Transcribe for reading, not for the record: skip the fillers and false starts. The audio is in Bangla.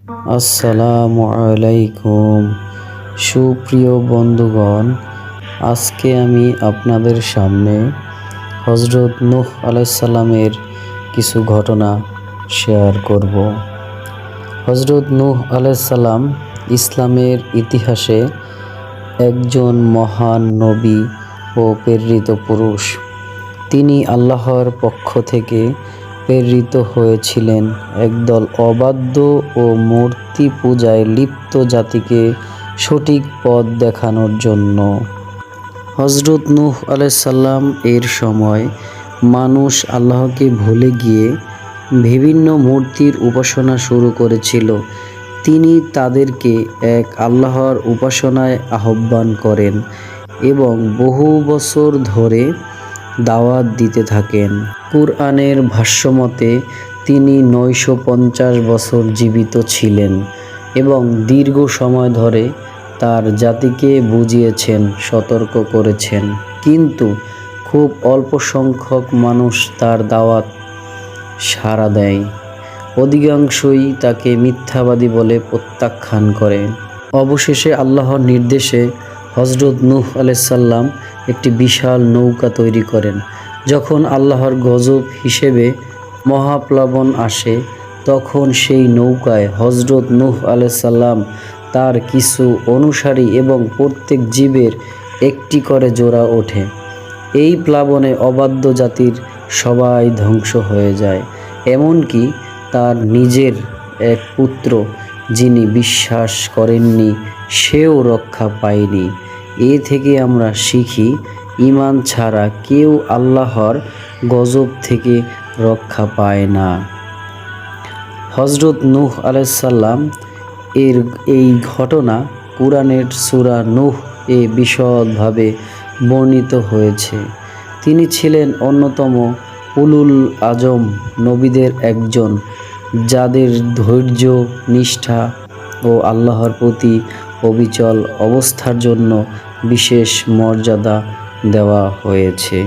আসসালামু আলাইকুম। সুপ্রিয় বন্ধুগণ, আজকে আমি আপনাদের সামনে হযরত নূহ আলাইহিস সালামের কিছু ঘটনা শেয়ার করব। হযরত নূহ আলাইহিস সালাম ইসলামের ইতিহাসে একজন মহান নবী ও প্রেরিত পুরুষ। তিনি আল্লাহর পক্ষ থেকে প্রেরিত হয়েছিলেন একদল অবাধ্য ও মূর্তি পূজায় লিপ্ত জাতিকে সঠিক পথ দেখানোর জন্য। হযরত নূহ আলাইহিস সালাম এর সময় মানুষ আল্লাহকে ভুলে গিয়ে বিভিন্ন মূর্তির উপাসনা শুরু করেছিল। তিনি তাদেরকে এক আল্লাহর উপাসনায় আহ্বান করেন এবং বহু বছর ধরে দাওয়াত দিতে থাকেন। কুরআনের ভাষ্যমতে তিনি ৯৫০ বছর জীবিত ছিলেন এবং দীর্ঘ সময় ধরে তার জাতিকে বুঝিয়েছেন, সতর্ক করেছেন। কিন্তু খুব অল্প সংখ্যক মানুষ তার দাওয়াত সাড়া দেয়। অধিকাংশই তাকে মিথ্যাবাদী বলে প্রত্যাখ্যান করে। অবশেষে আল্লাহর নির্দেশে হযরত নূহ আলাইহিস সালাম একটি বিশাল নৌকা তৈরি করেন। যখন আল্লাহর গজব হিসেবে মহাপ্লাবন আসে, তখন সেই নৌকায় হযরত নূহ আলাইহিস সালাম, তার কিছু অনুসারী এবং প্রত্যেক জীবের একটি করে জোড়া ওঠে। এই প্লাবনে অবাধ্য জাতির সবাই ধ্বংস হয়ে যায়, এমনকি তার নিজের এক পুত্র, যিনি বিশ্বাস করেননি, সেও রক্ষা পায়নি। এ থেকে আমরা শিখি, ঈমান ছাড়া কেউ আল্লাহর গজব থেকে রক্ষা পায় না। হযরত নূহ আলাইহিস সালাম এর এই ঘটনা কুরআনের সূরা নূহ এ বিশদভাবে বর্ণিত হয়েছে। তিনি ছিলেন অন্যতম উলুল আজম নবীদের একজন, যাদের ধৈর্য, নিষ্ঠা ও আল্লাহর প্রতি অবিচল অবস্থার জন্য বিশেষ মর্যাদা দেওয়া হয়েছে।